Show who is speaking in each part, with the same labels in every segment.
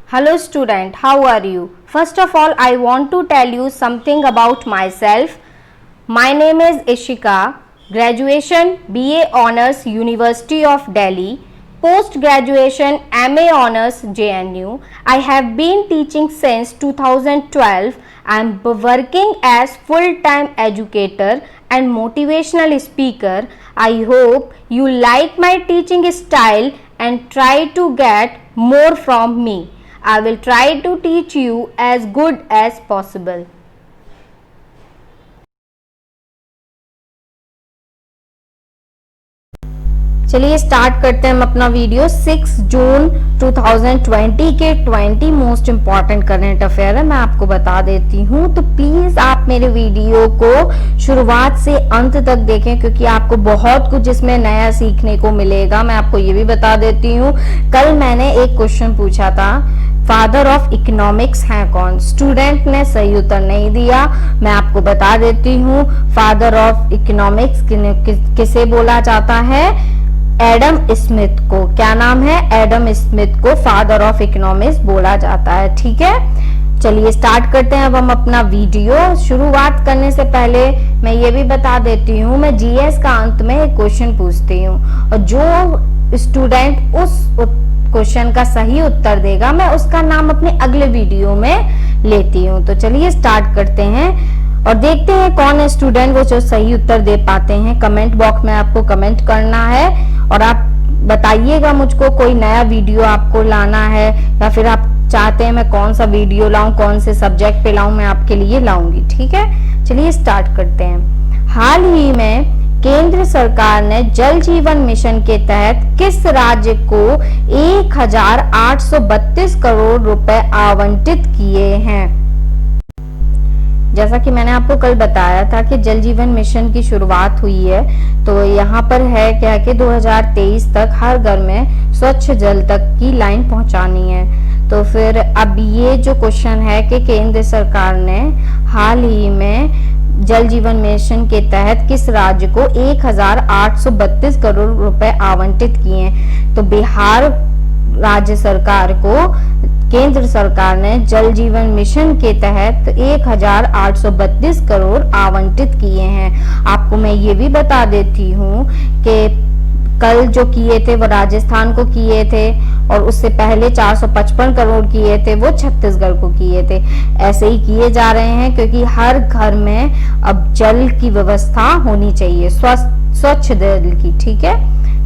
Speaker 1: Hello student, how are you? First of all, I want to tell you something about myself. My name is Ishika, graduation BA Honours University of Delhi, post graduation MA Honours JNU. I have been teaching since 2012. I am working as full-time educator and motivational speaker. I hope you like my teaching style and try to get more from me. I will try to teach you as good as possible. चलिए start करते हैं हम अपना video. 6 जून 2020 के 20 most important current affair है, मैं आपको बता देती हूँ। तो प्लीज आप मेरे वीडियो को शुरुआत से अंत तक देखें क्योंकि आपको बहुत कुछ इसमें नया सीखने को मिलेगा। मैं आपको ये भी बता देती हूँ, कल मैंने एक क्वेश्चन पूछा था, फादर ऑफ इकोनॉमिक्स है कौन? स्टूडेंट ने सही उत्तर नहीं दिया। मैं आपको बता देती हूँ, फादर ऑफ इकोनॉमिक्स किसे बोला जाता है? एडम स्मिथ को। क्या नाम है? एडम स्मिथ को फादर ऑफ इकोनॉमिक्स बोला जाता है। ठीक है, चलिए स्टार्ट करते हैं अब हम अपना वीडियो। शुरुआत करने से पहले मैं ये भी बता देती हूँ, मैं जीएस का अंत में एक क्वेश्चन पूछती हूँ और जो स्टूडेंट उस क्वेश्चन का सही उत्तर देगा मैं उसका नाम अपने अगले वीडियो में लेती हूँ। तो चलिए स्टार्ट करते हैं और देखते हैं कौन है स्टूडेंट वो जो सही उत्तर दे पाते हैं। कमेंट बॉक्स में आपको कमेंट करना है और आप बताइएगा मुझको कोई नया वीडियो आपको लाना है या फिर आप चाहते हैं मैं कौन सा वीडियो लाऊं, कौन से सब्जेक्ट पे लाऊं, मैं आपके लिए लाऊंगी। ठीक है, चलिए स्टार्ट करते हैं। हाल ही में केंद्र सरकार ने जल जीवन मिशन के तहत किस राज्य को 1832 करोड़ रुपए आवंटित किए हैं? जैसा कि मैंने आपको कल बताया था कि जल जीवन मिशन की शुरुआत हुई है, तो यहाँ पर है क्या कि 2023 तक हर घर में स्वच्छ जल तक की लाइन पहुंचानी है। तो फिर अब ये जो क्वेश्चन है कि केंद्र सरकार ने हाल ही में जल जीवन मिशन के तहत किस राज्य को 1832 करोड़ रुपए आवंटित किए हैं? तो बिहार राज्य सरकार को केंद्र सरकार ने जल जीवन मिशन के तहत 1832 करोड़ आवंटित किए हैं। आपको मैं ये भी बता देती हूँ कि कल जो किए थे वो राजस्थान को किए थे और उससे पहले 455 करोड़ किए थे वो छत्तीसगढ़ को किए थे। ऐसे ही किए जा रहे हैं क्योंकि हर घर में अब जल की व्यवस्था होनी चाहिए, स्वच्छ जल की। ठीक है,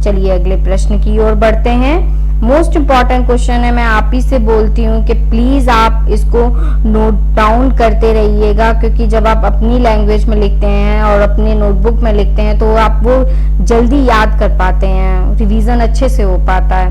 Speaker 1: चलिए अगले प्रश्न की ओर बढ़ते हैं। मोस्ट इम्पॉर्टेंट क्वेश्चन है, मैं आप ही से बोलती हूँ कि प्लीज आप इसको नोट डाउन करते रहिएगा क्योंकि जब आप अपनी लैंग्वेज में लिखते हैं और अपने नोटबुक में लिखते हैं तो आप वो जल्दी याद कर पाते हैं, रिवीजन अच्छे से हो पाता है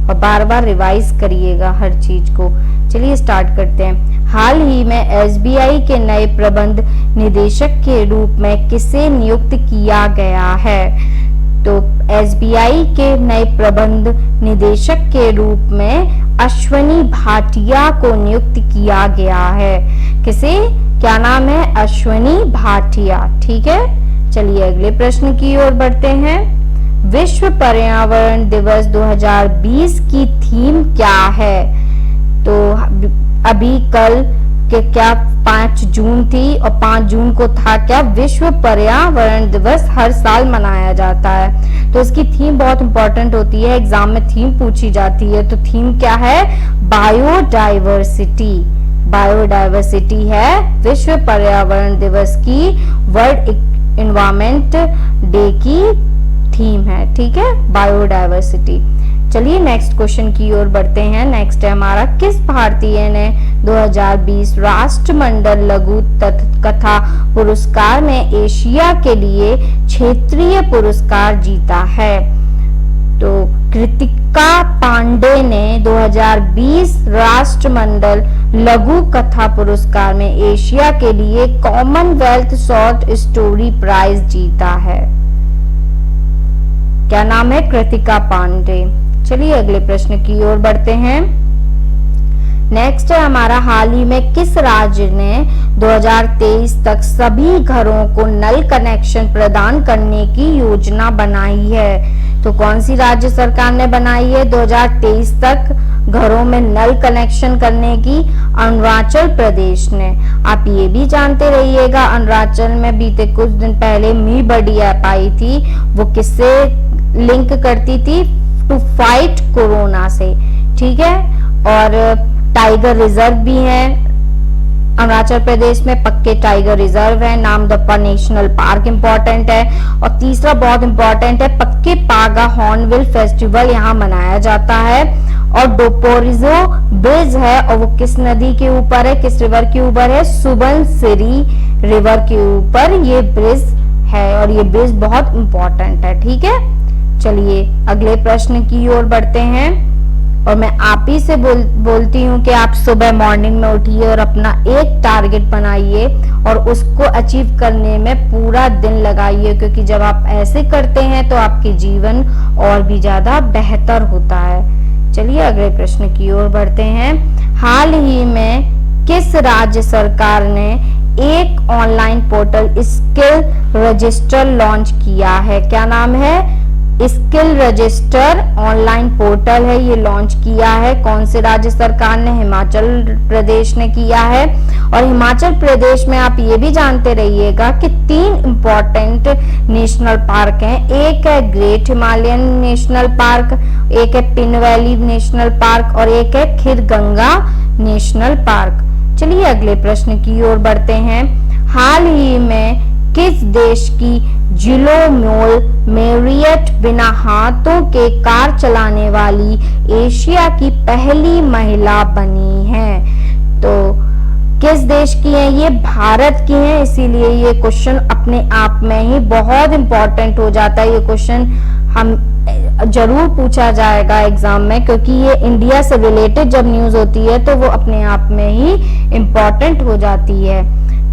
Speaker 1: और बार बार रिवाइज करिएगा हर चीज को। चलिए स्टार्ट करते हैं। हाल ही में एसबीआई के नए प्रबंध निदेशक के रूप में किसे नियुक्त किया गया है? तो एसबीआई के नए प्रबंध निदेशक के रूप में अश्वनी भाटिया को नियुक्त किया गया है। किसे? क्या नाम है? अश्वनी भाटिया। ठीक है, चलिए अगले प्रश्न की ओर बढ़ते हैं। विश्व पर्यावरण दिवस 2020 की थीम क्या है? तो अभी कल कि क्या 5 जून थी और 5 जून को था क्या विश्व पर्यावरण दिवस, हर साल मनाया जाता है। तो इसकी थीम बहुत इंपॉर्टेंट होती है, एग्जाम में थीम पूछी जाती है। तो थीम क्या है? बायोडाइवर्सिटी। बायोडाइवर्सिटी है विश्व पर्यावरण दिवस की, वर्ल्ड एनवायरनमेंट डे की थीम है। ठीक है, बायोडाइवर्सिटी। चलिए नेक्स्ट क्वेश्चन की ओर बढ़ते हैं। नेक्स्ट है हमारा, किस भारतीय ने 2020 राष्ट्रमंडल लघु कथा पुरस्कार में एशिया के लिए क्षेत्रीय पुरस्कार जीता है? तो कृतिका पांडे ने 2020 राष्ट्रमंडल लघु कथा पुरस्कार में एशिया के लिए कॉमनवेल्थ शॉर्ट स्टोरी प्राइज जीता है। क्या नाम है? कृतिका पांडे। चलिए अगले प्रश्न की ओर बढ़ते हैं। नेक्स्ट है हमारा, हाल ही में किस राज्य ने 2023 तक सभी घरों को नल कनेक्शन प्रदान करने की योजना बनाई है? तो कौन सी राज्य सरकार ने बनाई है? 2023 तक घरों में नल कनेक्शन करने की अरुणाचल प्रदेश ने। आप ये भी जानते रहिएगा, अरुणाचल में बीते कुछ दिन पहले मी बडी ऐप आई थी, वो किससे लिंक करती थी? टू फाइट कोरोना से, ठीक है। और टाइगर रिजर्व भी है अरुणाचल प्रदेश में, पक्के टाइगर रिजर्व है, नामदफा नेशनल पार्क इंपॉर्टेंट है। और तीसरा बहुत इंपॉर्टेंट है, पक्के पागा हॉर्नबिल फेस्टिवल यहाँ मनाया जाता है। और डोपोरिजो ब्रिज है, और वो किस नदी के ऊपर है, किस रिवर के ऊपर है? सुबनसिरी रिवर के ऊपर ये ब्रिज है, और ये ब्रिज बहुत इंपॉर्टेंट है, ठीक है। चलिए अगले प्रश्न की ओर बढ़ते हैं। और मैं आप ही से बोलती हूँ कि आप सुबह मॉर्निंग में उठिए और अपना एक टारगेट बनाइए और उसको अचीव करने में पूरा दिन लगाइए, क्योंकि जब आप ऐसे करते हैं तो आपके जीवन और भी ज्यादा बेहतर होता है। चलिए अगले प्रश्न की ओर बढ़ते हैं। हाल ही में किस राज्य सरकार ने एक online portal skill register launch किया है? क्या नाम है? स्किल रजिस्टर ऑनलाइन पोर्टल है, ये लॉन्च किया है। कौन से राज्य सरकार ने? हिमाचल प्रदेश ने किया है। और हिमाचल प्रदेश में आप ये भी जानते रहिएगा कि 3 इम्पोर्टेंट नेशनल पार्क हैं। एक है ग्रेट हिमालयन नेशनल पार्क, एक है पिन वैली नेशनल पार्क और एक है खीरगंगा नेशनल पार्क। चलिए अगले प्रश्न की ओर बढ़ते हैं। हाल ही में किस देश की जिलोमोल मेरियट बिना हाथों के कार चलाने वाली एशिया की पहली महिला बनी है? तो किस देश की है ये? भारत की है। इसीलिए ये क्वेश्चन अपने आप में ही बहुत इंपॉर्टेंट हो जाता है। ये क्वेश्चन हम जरूर पूछा जाएगा एग्जाम में, क्योंकि ये इंडिया से रिलेटेड जब न्यूज होती है तो वो अपने आप में ही इम्पोर्टेंट हो जाती है।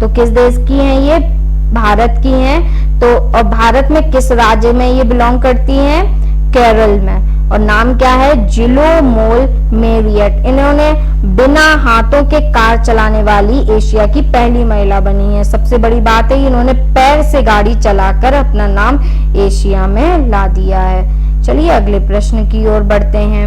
Speaker 1: तो किस देश की है ये? भारत की हैं। तो और भारत में किस राज्य में ये बिलोंग करती हैं? केरल में। और नाम क्या है? जिलोमोल मेरियट। इन्होंने बिना हाथों के कार चलाने वाली एशिया की पहली महिला बनी है। सबसे बड़ी बात है इन्होंने पैर से गाड़ी चलाकर अपना नाम एशिया में ला दिया है। चलिए अगले प्रश्न की ओर बढ़ते हैं।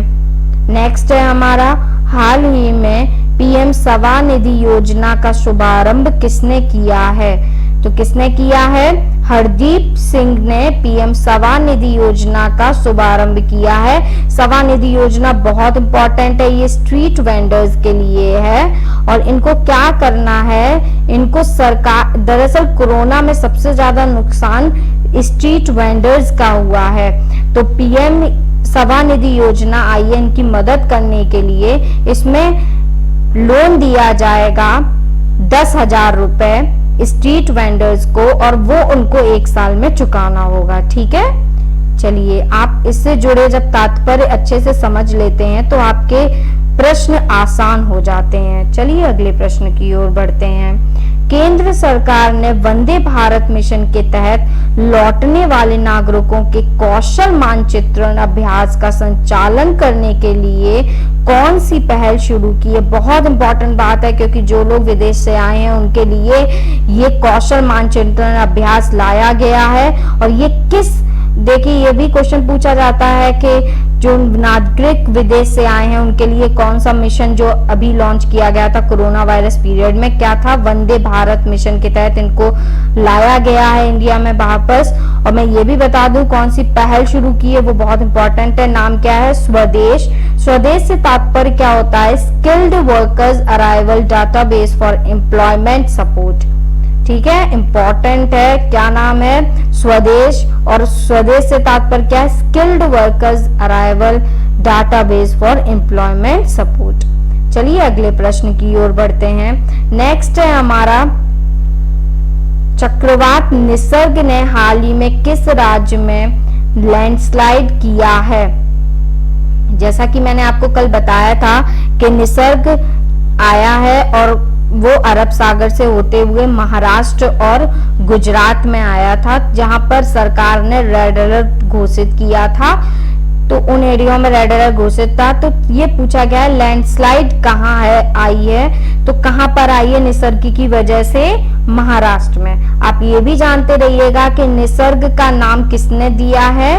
Speaker 1: नेक्स्ट है हमारा, हाल ही में पीएम स्वनिधि योजना का शुभारंभ किसने किया है? तो किसने किया है? हरदीप सिंह ने पीएम स्वनिधि योजना का शुभारंभ किया है। स्वनिधि योजना बहुत इंपॉर्टेंट है, ये स्ट्रीट वेंडर्स के लिए है। और इनको क्या करना है? इनको सरकार, दरअसल कोरोना में सबसे ज्यादा नुकसान स्ट्रीट वेंडर्स का हुआ है, तो पीएम स्वनिधि योजना आई है इनकी मदद करने के लिए। इसमें लोन दिया जाएगा 10,000 रुपए स्ट्रीट वेंडर्स को, और वो उनको 1 साल में चुकाना होगा, ठीक है। चलिए आप इससे जुड़े जब तात्पर्य अच्छे से समझ लेते हैं तो आपके प्रश्न आसान हो जाते हैं। चलिए अगले प्रश्न की ओर बढ़ते हैं। केंद्र सरकार ने वंदे भारत मिशन के तहत लौटने वाले नागरिकों के कौशल मानचित्रण अभ्यास का संचालन करने के लिए कौन सी पहल शुरू की है? बहुत इंपॉर्टेंट बात है, क्योंकि जो लोग विदेश से आए हैं उनके लिए ये कौशल मानचित्रण अभ्यास लाया गया है। और ये किस, देखिए ये भी क्वेश्चन पूछा जाता है कि जो नागरिक विदेश से आए हैं उनके लिए कौन सा मिशन जो अभी लॉन्च किया गया था कोरोना वायरस पीरियड में, क्या था? वंदे भारत मिशन के तहत इनको लाया गया है इंडिया में वापस। और मैं ये भी बता दूं कौन सी पहल शुरू की है, वो बहुत इंपॉर्टेंट है। नाम क्या है? स्वदेश। स्वदेश से तात्पर्य क्या होता है? Skilled workers arrival database for employment support, ठीक है, इंपॉर्टेंट है। क्या नाम है? स्वदेश। और स्वदेश से तात्पर्य क्या है? Skilled workers arrival database for employment support. चलिए अगले प्रश्न की ओर बढ़ते हैं। नेक्स्ट है हमारा, चक्रवात निसर्ग ने हाल ही में किस राज्य में लैंडस्लाइड किया है? जैसा कि मैंने आपको कल बताया था कि निसर्ग आया है और वो अरब सागर से होते हुए महाराष्ट्र और गुजरात में आया था, जहां पर सरकार ने रेड अलर्ट घोषित किया था। तो उन एरिया में रेड अलर्ट घोषित था। तो ये पूछा गया है लैंडस्लाइड कहाँ है आई है? तो कहां पर आई है निसर्ग की वजह से? महाराष्ट्र में। आप ये भी जानते रहिएगा कि निसर्ग का नाम किसने दिया है?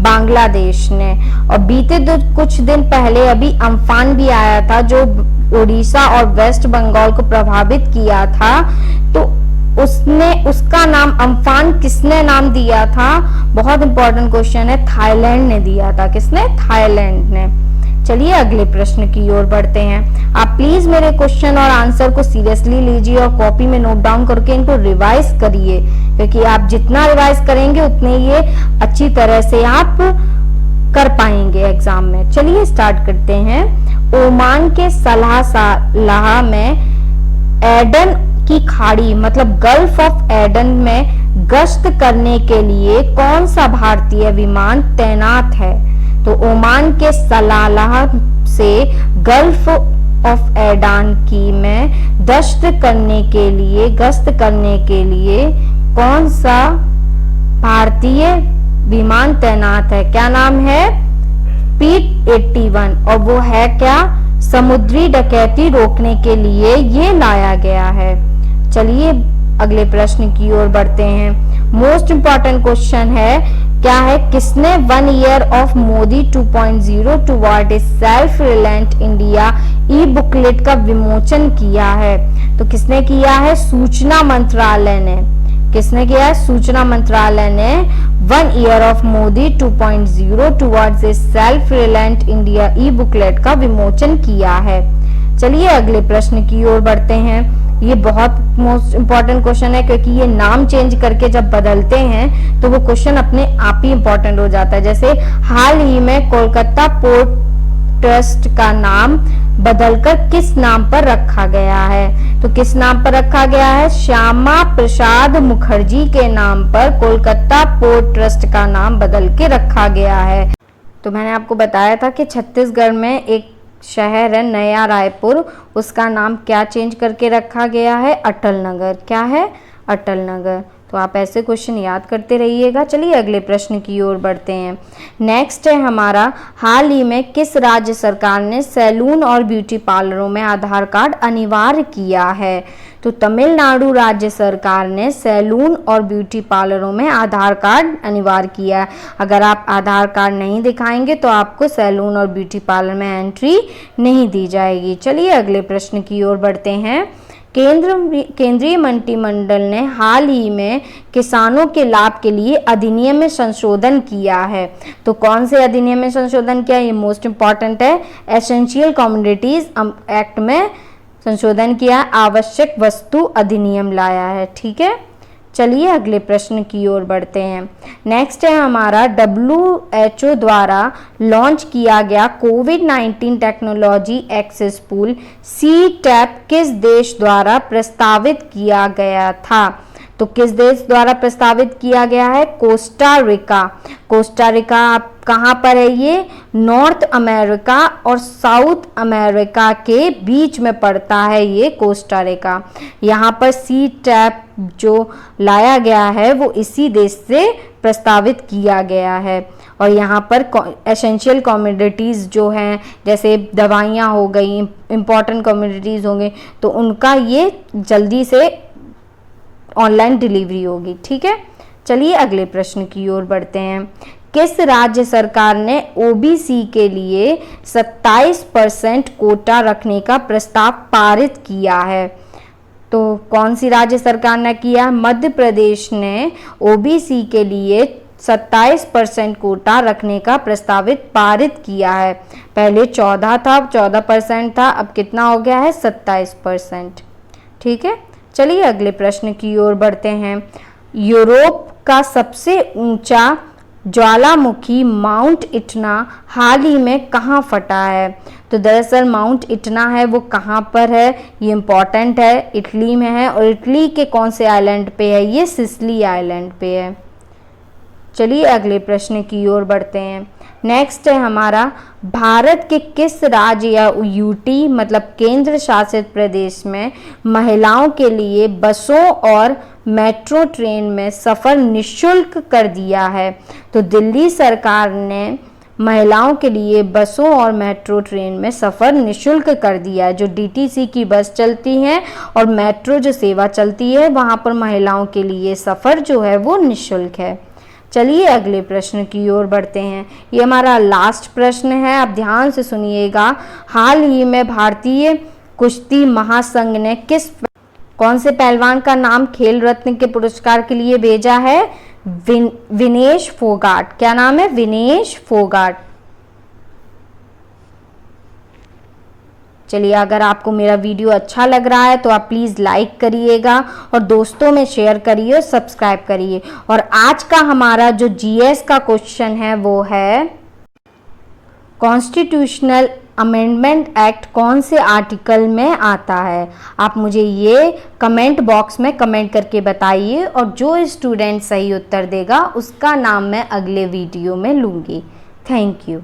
Speaker 1: बांग्लादेश ने। और बीते कुछ दिन पहले अभी अम्फान भी आया था जो उड़ीसा और वेस्ट बंगाल को प्रभावित किया था, तो उसका नाम अम्फान किसने नाम दिया था? बहुत इंपॉर्टेंट क्वेश्चन है, थाईलैंड ने दिया था। किसने? थाईलैंड ने। चलिए अगले प्रश्न की ओर बढ़ते हैं। आप प्लीज मेरे क्वेश्चन और आंसर को सीरियसली लीजिए और कॉपी में नोट डाउन करके इनको रिवाइज करिए, क्योंकि आप जितना रिवाइज करेंगे उतने ये अच्छी तरह से आप कर पाएंगे एग्जाम में। चलिए स्टार्ट करते हैं। ओमान के सलाह में एडन की खाड़ी मतलब गल्फ ऑफ एडन में गश्त करने के लिए कौन सा भारतीय विमान तैनात है? तो ओमान के सलाला से गल्फ ऑफ एडन की में गश्त करने के लिए कौन सा भारतीय विमान तैनात है? क्या नाम है? पीट 81। और वो है क्या? समुद्री डकैती रोकने के लिए ये लाया गया है। चलिए अगले प्रश्न की ओर बढ़ते हैं। मोस्ट इंपॉर्टेंट क्वेश्चन है, क्या है? किसने 1 year of Modi 2.0 toward A self reliant India E booklet का विमोचन किया है? तो किसने किया है? सूचना मंत्रालय ने। किसने किया है? सूचना मंत्रालय ने 1 year of Modi 2.0 towards a self reliant India E booklet का विमोचन किया है। चलिए अगले प्रश्न की ओर बढ़ते हैं। ये बहुत मोस्ट इंपॉर्टेंट क्वेश्चन है, क्योंकि ये नाम चेंज करके जब बदलते हैं तो वो क्वेश्चन अपने आप ही इंपॉर्टेंट हो जाता है। जैसे हाल ही में कोलकाता पोर्ट ट्रस्ट का नाम बदलकर किस नाम पर रखा गया है? तो किस नाम पर रखा गया है? श्यामा प्रसाद मुखर्जी के नाम पर कोलकाता पोर्ट ट्रस्ट का नाम बदल के रखा गया है। तो मैंने आपको बताया था कि छत्तीसगढ़ में एक शहर है नया रायपुर, उसका नाम क्या चेंज करके रखा गया है? अटल नगर। क्या है? अटल नगर। तो आप ऐसे क्वेश्चन याद करते रहिएगा। चलिए अगले प्रश्न की ओर बढ़ते हैं। नेक्स्ट है हमारा, हाल ही में किस राज्य सरकार ने सैलून और ब्यूटी पार्लरों में आधार कार्ड अनिवार्य किया है? तो तमिलनाडु राज्य सरकार ने सैलून और ब्यूटी पार्लरों में आधार कार्ड अनिवार्य किया है। अगर आप आधार कार्ड नहीं दिखाएंगे तो आपको सैलून और ब्यूटी पार्लर में एंट्री नहीं दी जाएगी। चलिए अगले प्रश्न की ओर बढ़ते हैं। केंद्रीय मंत्रिमंडल ने हाल ही में किसानों के लाभ के लिए अधिनियम में संशोधन किया है। तो कौन से अधिनियम में संशोधन किया? ये मोस्ट इंपॉर्टेंट है। एसेंशियल कमोडिटीज एक्ट में संशोधन किया, आवश्यक वस्तु अधिनियम लाया है। ठीक है, चलिए अगले प्रश्न की ओर बढ़ते हैं। नेक्स्ट है हमारा, WHO द्वारा लॉन्च किया गया कोविड-19 टेक्नोलॉजी एक्सेस पूल CTAP किस देश द्वारा प्रस्तावित किया गया था? तो किस देश द्वारा प्रस्तावित किया गया है? Costa Rica. कोस्टा रिका कहाँ पर है? ये नॉर्थ अमेरिका और साउथ अमेरिका के बीच में पड़ता है ये कोस्टा रिका। यहाँ पर CTAP जो लाया गया है वो इसी देश से प्रस्तावित किया गया है। और यहाँ पर एसेंशियल कमोडिटीज़ जो हैं, जैसे दवाइयाँ हो गई, इम्पॉर्टेंट कमोडिटीज़ होंगे, तो उनका ये जल्दी से ऑनलाइन डिलीवरी होगी। ठीक है, चलिए अगले प्रश्न की ओर बढ़ते हैं। किस राज्य सरकार ने OBC के लिए 27% कोटा रखने का प्रस्ताव पारित किया है? तो कौन सी राज्य सरकार ने किया? मध्य प्रदेश ने OBC के लिए 27% कोटा रखने का प्रस्तावित पारित किया है। पहले 14% था, अब कितना हो गया है? 27%। ठीक है, चलिए अगले प्रश्न की ओर बढ़ते हैं। यूरोप का सबसे ऊंचा ज्वालामुखी माउंट इटना हाल ही में कहाँ फटा है? तो दरअसल माउंट इटना है वो कहाँ पर है? ये इम्पॉर्टेंट है, इटली में है। और इटली के कौन से आइलैंड पे है? ये सिसिली आइलैंड पे है। चलिए अगले प्रश्न की ओर बढ़ते हैं। नेक्स्ट है हमारा, भारत के किस राज्य या यूटी मतलब केंद्र शासित प्रदेश में महिलाओं के लिए बसों और मेट्रो ट्रेन में सफ़र निःशुल्क कर दिया है? तो दिल्ली सरकार ने महिलाओं के लिए बसों और मेट्रो ट्रेन में सफ़र निशुल्क कर दिया है। जो डीटीसी की बस चलती हैं और मेट्रो जो सेवा चलती है वहाँ पर महिलाओं के लिए सफ़र जो है वो निशुल्क है। चलिए अगले प्रश्न की ओर बढ़ते हैं। ये हमारा लास्ट प्रश्न है, आप ध्यान से सुनिएगा। हाल ही में भारतीय कुश्ती महासंघ ने कौन से पहलवान का नाम खेल रत्न के पुरस्कार के लिए भेजा है? विनेश फोगाट। क्या नाम है? विनेश फोगाट। चलिए, अगर आपको मेरा वीडियो अच्छा लग रहा है तो आप प्लीज़ लाइक करिएगा और दोस्तों में शेयर करिए और सब्सक्राइब करिए। और आज का हमारा जो जीएस का क्वेश्चन है वो है, कॉन्स्टिट्यूशनल अमेंडमेंट एक्ट कौन से आर्टिकल में आता है? आप मुझे ये कमेंट बॉक्स में कमेंट करके बताइए और जो स्टूडेंट सही उत्तर देगा उसका नाम मैं अगले वीडियो में लूँगी। Thank you.